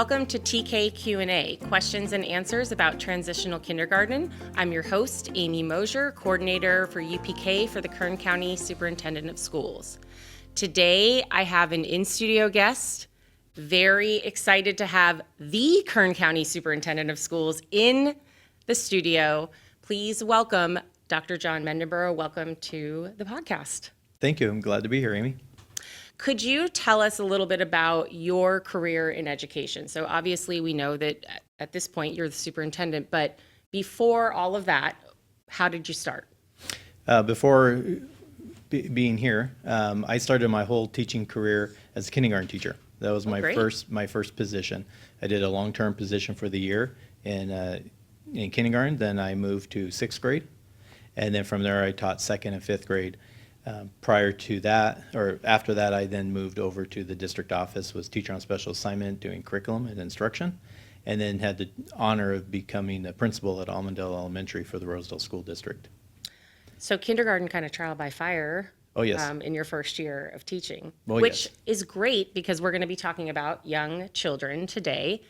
Welcome to TKQ&A, questions and answers about transitional kindergarten. I'm your host, Amy Moser, coordinator for UPK for the Kern County Superintendent of Schools. Today, I have an in-studio guest. Very excited to have the Kern County Superintendent of Schools in the studio. Please welcome Dr. John Mendiburu. Welcome to the podcast. Thank you. I'm glad to be here, Amy. Could you tell us a little bit about your career in education? So obviously we know that at this point you're the superintendent, but before all of that, how did you start? Before being here, I started my whole teaching career as a kindergarten teacher. That was my first position. I did a long-term position for the year in kindergarten. Then I moved to sixth grade, and then from there I taught second and fifth grade. Prior to that, or after that, I then moved over to the district office, was teacher on special assignment, doing curriculum and instruction, and then had the honor of becoming the principal at Almondale Elementary for the Rosedale School District. So kindergarten kind of trial by fire. Oh, yes. In your first year of teaching, Oh, which yes. is great because we're going to be talking about young children today.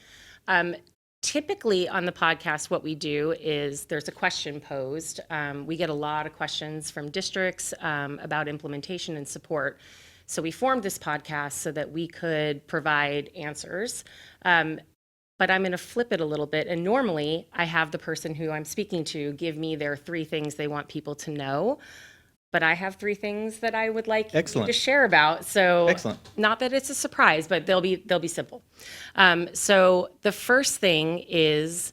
Typically on the podcast, what we do is there's a question posed. We get a lot of questions from districts about implementation and support. So we formed this podcast so that we could provide answers. But I'm going to flip it a little bit. And normally I have the person who I'm speaking to give me their 3 things they want people to know. But I have 3 things that I would like you to share about. So not that it's a surprise, but they'll be simple. So the first thing is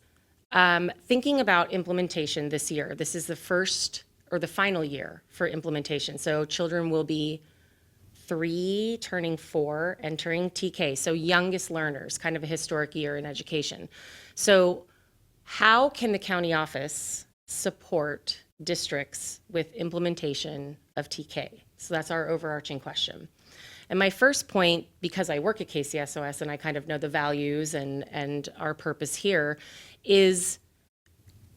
thinking about implementation this year. This is the first or the final year for implementation. So children will be 3, turning 4, entering TK. So youngest learners, kind of a historic year in education. So how can the county office support districts with implementation of TK? So that's our overarching question. And my first point, because I work at KCSOS and I kind of know the values and our purpose here, is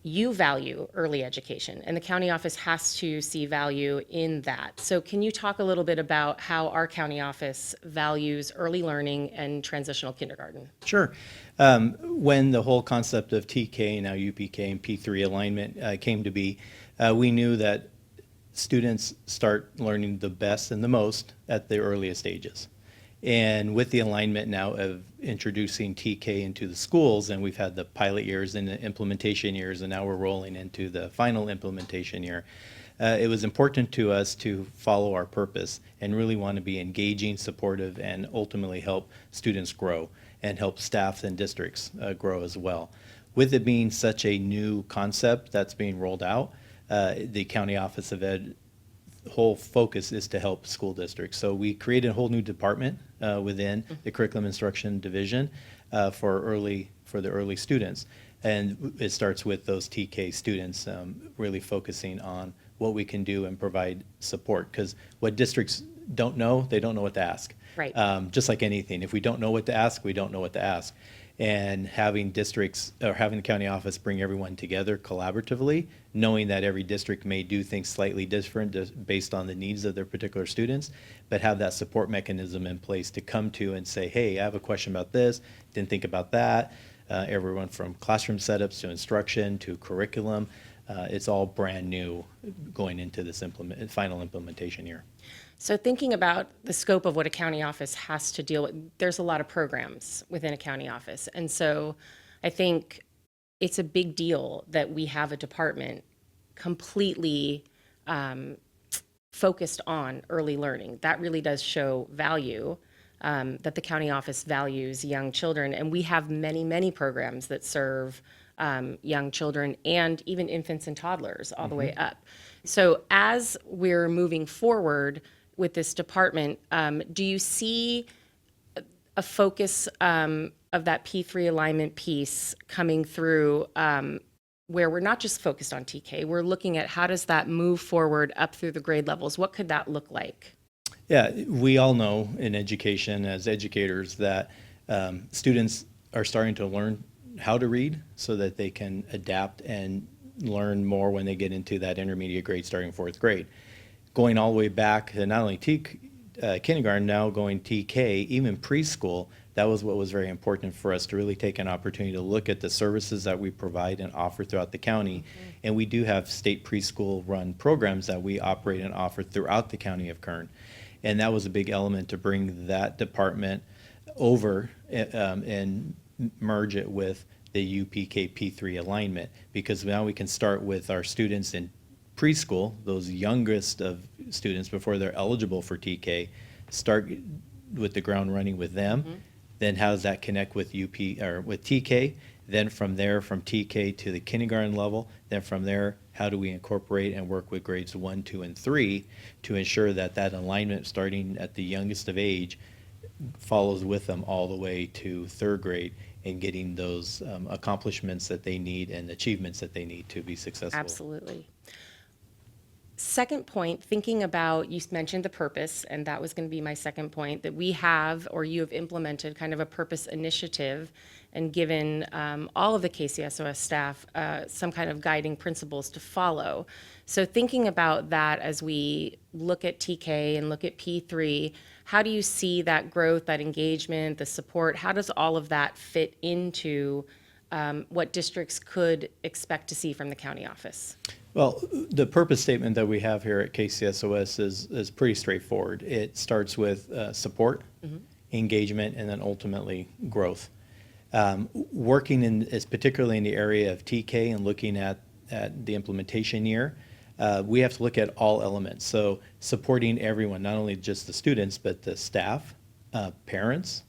you value early education, and the county office has to see value in that. So can you talk a little bit about how our county office values early learning and transitional kindergarten? Sure. When the whole concept of TK, now UPK, and P3 alignment came to be, we knew that students start learning the best and the most at the earliest ages. And with the alignment now of introducing TK into the schools, and we've had the pilot years and the implementation years, and now we're rolling into the final implementation year, it was important to us to follow our purpose and really want to be engaging, supportive, and ultimately help students grow and help staff and districts grow as well. With it being such a new concept that's being rolled out, the County Office of Ed whole focus is to help school districts. So we created a whole new department within the Curriculum Instruction Division for the early students. And it starts with those TK students really focusing on what we can do and provide support. Because what districts don't know, they don't know what to ask. Right. Just like anything. If we don't know what to ask, we don't know what to ask. And having districts or having the county office bring everyone together collaboratively, knowing that every district may do things slightly different based on the needs of their particular students, but have that support mechanism in place to come to and say, hey, I have a question about this, didn't think about that. Everyone from classroom setups to instruction to curriculum, it's all brand new going into this final implementation year. So thinking about the scope of what a county office has to deal with, there's a lot of programs within a county office. And so I think it's a big deal that we have a department completely focused on early learning. That really does show value, that the county office values young children. And we have many, many programs that serve young children and even infants and toddlers all the way up. So as we're moving forward with this department, do you see a focus of that P3 alignment piece coming through where we're not just focused on TK, we're looking at how does that move forward up through the grade levels? What could that look like? Yeah, we all know in education as educators that students are starting to learn how to read so that they can adapt and learn more when they get into that intermediate grade starting 4th grade. Going all the way back to not only kindergarten, now going TK, even preschool, that was what was very important for us to really take an opportunity to look at the services that we provide and offer throughout the county. And we do have state preschool run programs that we operate and offer throughout the county of Kern. And that was a big element to bring that department over and merge it with the UPK P3 alignment, because now we can start with our students in preschool, those youngest of students before they're eligible for TK, start with the ground running with them. Then how does that connect with UP or with TK? Then from there, from TK to the kindergarten level, then from there, how do we incorporate and work with grades 1, 2, and 3 to ensure that that alignment starting at the youngest of age follows with them all the way to third grade and getting those accomplishments that they need and achievements that they need to be successful. Absolutely. Second point, thinking about, you mentioned the purpose, and that was going to be my second point, that we have, or you have implemented kind of a purpose initiative and given all of the KCSOS staff some kind of guiding principles to follow. So thinking about that as we look at TK and look at P3, how do you see that growth, that engagement, the support? How does all of that fit into what districts could expect to see from the county office? Well, the purpose statement that we have here at KCSOS is pretty straightforward. It starts with support, engagement, and then ultimately growth. Working is particularly in the area of TK and looking at the implementation year, we have to look at all elements. So supporting everyone, not only just the students, but the staff, parents,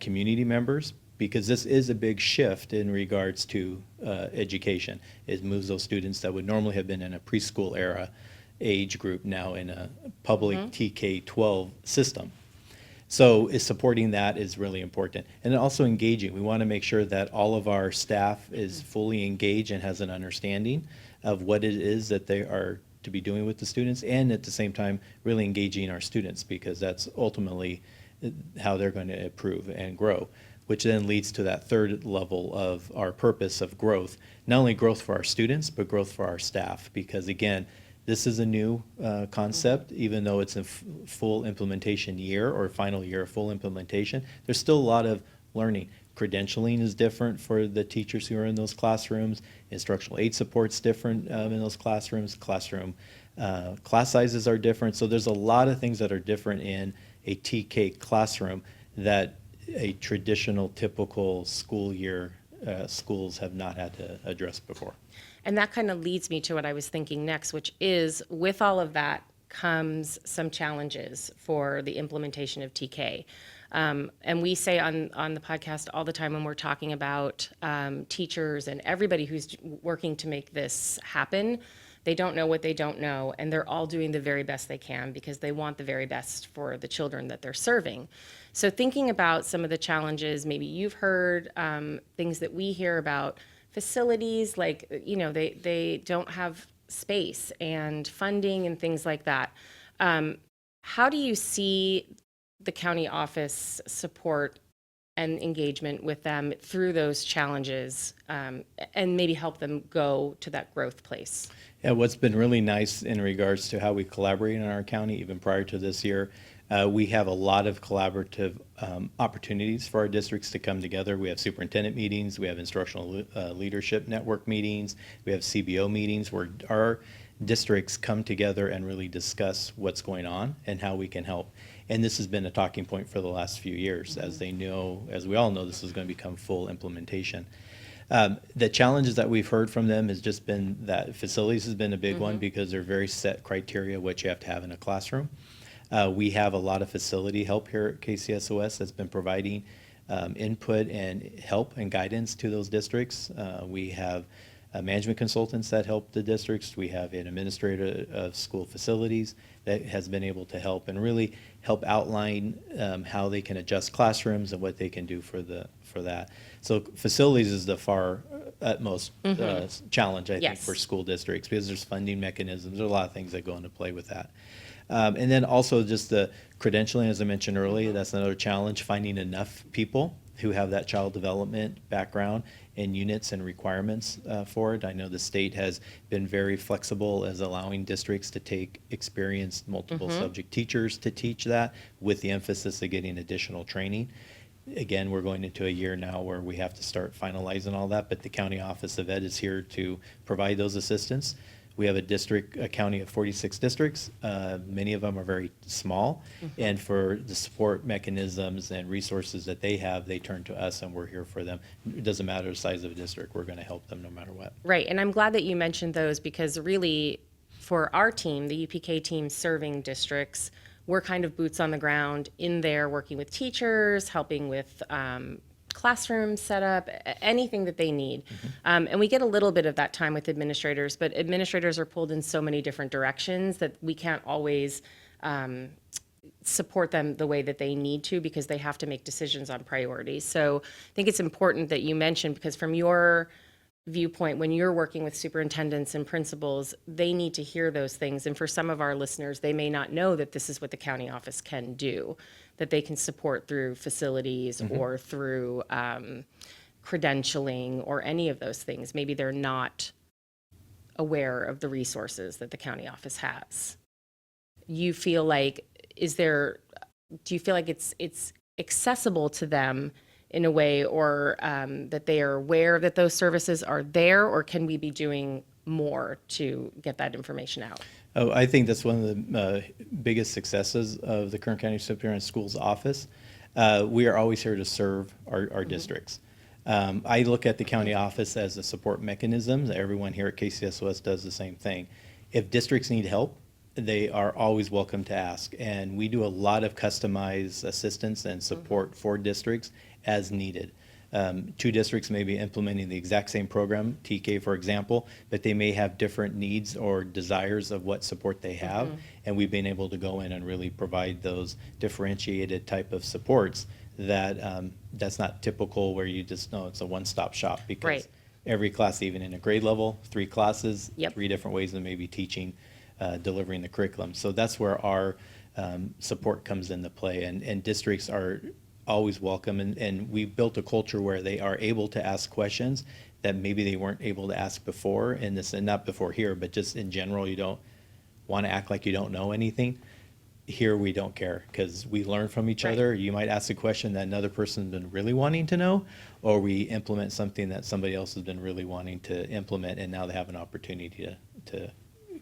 community members, because this is a big shift in regards to education. It moves those students that would normally have been in a preschool era age group now in a public TK-12 system. So supporting that is really important. And then also engaging. We want to make sure that all of our staff is fully engaged and has an understanding of what it is that they are to be doing with the students, and at the same time really engaging our students, because that's ultimately how they're going to improve and grow, which then leads to that third level of our purpose of growth. Not only growth for our students, but growth for our staff, because again, this is a new concept. Even though it's a full implementation year or final year of full implementation, there's still a lot of learning. Credentialing is different for the teachers who are in those classrooms. Instructional aid support's different in those classrooms. Classroom class sizes are different. So there's a lot of things that are different in a TK classroom that a traditional, typical school year schools have not had to address before. And that kind of leads me to what I was thinking next, which is with all of that comes some challenges for the implementation of TK. And we say on the podcast all the time when we're talking about teachers and everybody who's working to make this happen, they don't know what they don't know, and they're all doing the very best they can because they want the very best for the children that they're serving. So thinking about some of the challenges, maybe you've heard things that we hear about facilities, like, they don't have space and funding and things like that. How do you see the county office support and engagement with them through those challenges and maybe help them go to that growth place? Yeah, what's been really nice in regards to how we collaborate in our county, even prior to this year, we have a lot of collaborative opportunities for our districts to come together. We have superintendent meetings, we have instructional leadership network meetings, we have CBO meetings where our districts come together and really discuss what's going on and how we can help. And this has been a talking point for the last few years, as they know, as we all know, this is going to become full implementation. The challenges that we've heard from them has just been that facilities has been a big one, because they're very set criteria what you have to have in a classroom. We have a lot of facility help here at KCSOS that's been providing input and help and guidance to those districts. We have management consultants that help the districts. We have an administrator of school facilities that has been able to help and really help outline how they can adjust classrooms and what they can do for that. So facilities is the far utmost challenge, I think, for school districts, because there's funding mechanisms. There's a lot of things that go into play with that. And then also just the credentialing, as I mentioned earlier, that's another challenge, finding enough people who have that child development background and units and requirements for it. I know the state has been very flexible as allowing districts to take experienced multiple subject teachers to teach that, with the emphasis of getting additional training. Again, we're going into a year now where we have to start finalizing all that, but the County Office of Ed is here to provide those assistance. We have a county of 46 districts. Many of them are very small. And for the support mechanisms and resources that they have, they turn to us and we're here for them. It doesn't matter the size of a district, we're going to help them no matter what. Right, and I'm glad that you mentioned those because really, for our team, the UPK team serving districts, we're kind of boots on the ground in there working with teachers, helping with classroom setup, anything that they need. And we get a little bit of that time with administrators, but administrators are pulled in so many different directions that we can't always support them the way that they need to because they have to make decisions on priorities. So I think it's important that you mentioned, because from your viewpoint, when you're working with superintendents and principals, they need to hear those things. And for some of our listeners, they may not know that this is what the county office can do, that they can support through facilities or through credentialing or any of those things. Maybe they're not aware of the resources that the county office has. You feel like, do you feel like it's accessible to them in a way, or that they are aware that those services are there, or can we be doing more to get that information out? Oh, I think that's one of the biggest successes of the Kern County Superintendent Schools Office. We are always here to serve our districts. I look at the county office as a support mechanism. Everyone here at KCSOS does the same thing. If districts need help, they are always welcome to ask. And we do a lot of customized assistance and support for districts as needed. Two districts may be implementing the exact same program, TK for example, but they may have different needs or desires of what support they have. And we've been able to go in and really provide those differentiated type of supports that that's not typical where you just know it's a one-stop shop, because every class, even in a grade level, 3 classes, 3 different ways of maybe teaching, delivering the curriculum. So that's where our support comes into play, and districts are always welcome, and we've built a culture where they are able to ask questions that maybe they weren't able to ask before, and not before here, but just in general. You don't want to act like you don't know anything. Here we don't care, because we learn from each other. You might ask a question that another person's been really wanting to know, or we implement something that somebody else has been really wanting to implement, and now they have an opportunity to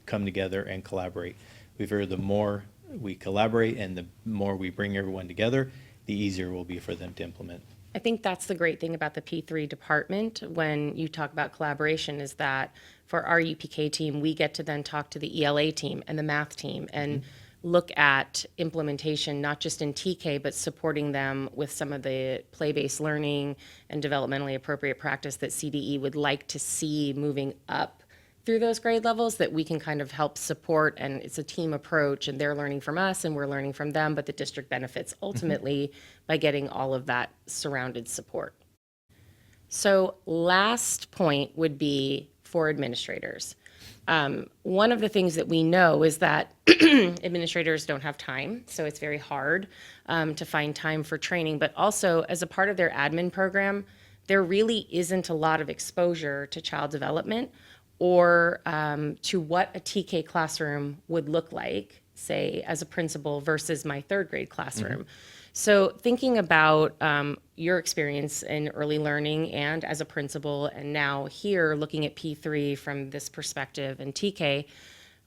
come together and collaborate. We've heard the more we collaborate and the more we bring everyone together, the easier it will be for them to implement. I think that's the great thing about the P3 department when you talk about collaboration, is that for our UPK team, we get to then talk to the ELA team and the math team and look at implementation, not just in TK, but supporting them with some of the play-based learning and developmentally appropriate practice that CDE would like to see moving up through those grade levels, that we can kind of help support. And it's a team approach, and they're learning from us and we're learning from them, but the district benefits ultimately by getting all of that surrounded support. So last point would be for administrators. One of the things that we know is that administrators don't have time, so it's very hard to find time for training, but also as a part of their admin program, there really isn't a lot of exposure to child development or to what a TK classroom would look like, say, as a principal versus my 3rd grade classroom. So thinking about your experience in early learning and as a principal, and now here looking at P3 from this perspective and TK,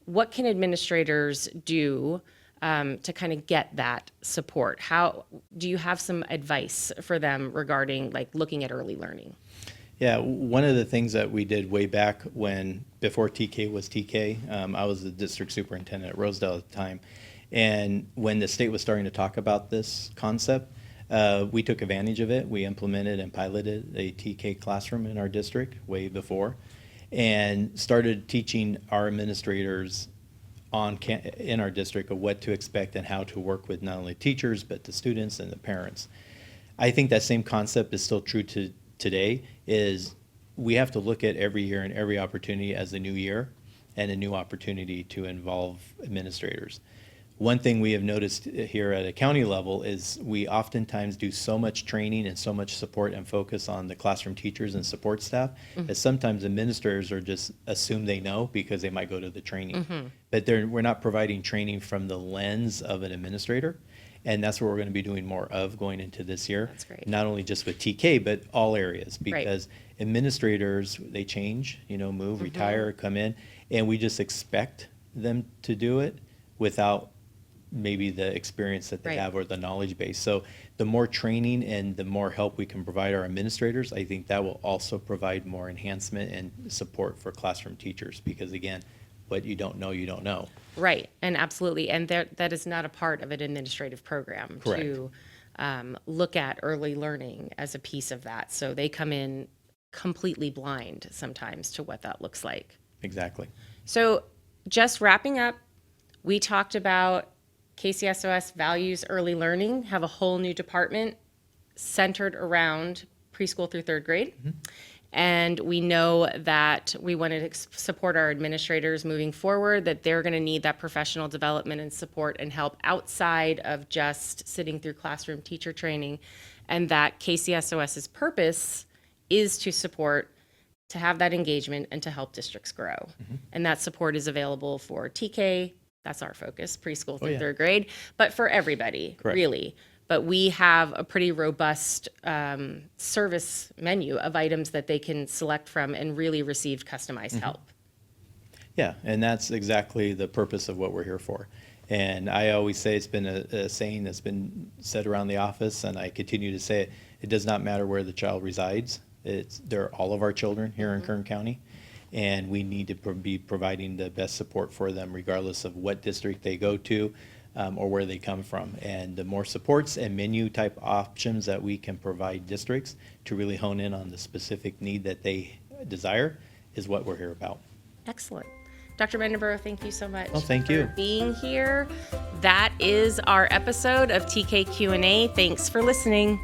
what can administrators do to kind of get that support? How do you have some advice for them regarding like looking at early learning? Yeah, one of the things that we did way back before TK was TK, I was the district superintendent at Rosedale at the time, and when the state was starting to talk about this concept, we took advantage of it. We implemented and piloted a TK classroom in our district way before, and started teaching our administrators in our district of what to expect and how to work with not only teachers, but the students and the parents. I think that same concept is still true today, is we have to look at every year and every opportunity as a new year and a new opportunity to involve administrators. One thing we have noticed here at a county level is we oftentimes do so much training and so much support and focus on the classroom teachers and support staff that sometimes administrators are just assume they know because they might go to the training. But we're not providing training from the lens of an administrator. And that's what we're going to be doing more of going into this year. That's great. Not only just with TK, but all areas, because administrators, they change, move, retire, come in, and we just expect them to do it without maybe the experience that they have or the knowledge base. So the more training and the more help we can provide our administrators, I think that will also provide more enhancement and support for classroom teachers, because again, what you don't know, you don't know. Right, and absolutely. And that is not a part of an administrative program. Correct. To look at early learning as a piece of that. So they come in completely blind sometimes to what that looks like. Exactly. So just wrapping up, we talked about KCSOS values early learning, have a whole new department centered around preschool through third grade. And we know that we want to support our administrators moving forward, that they're going to need that professional development and support and help outside of just sitting through classroom teacher training, and that KCSOS's purpose is to support, to have that engagement and to help districts grow. And that support is available for TK, that's our focus, preschool through third grade, but for everybody, really. But we have a pretty robust service menu of items that they can select from and really receive customized help. Yeah, and that's exactly the purpose of what we're here for. And I always say, it's been a saying that's been said around the office, and I continue to say it, it does not matter where the child resides. They're all of our children here in Kern County, and we need to be providing the best support for them regardless of what district they go to, or where they come from. And the more supports and menu type options that we can provide districts to really hone in on the specific need that they desire is what we're here about. Excellent. Dr. Mendiburu, thank you so much thank for you. being here. That is our episode of TKQ&A. Thanks for listening.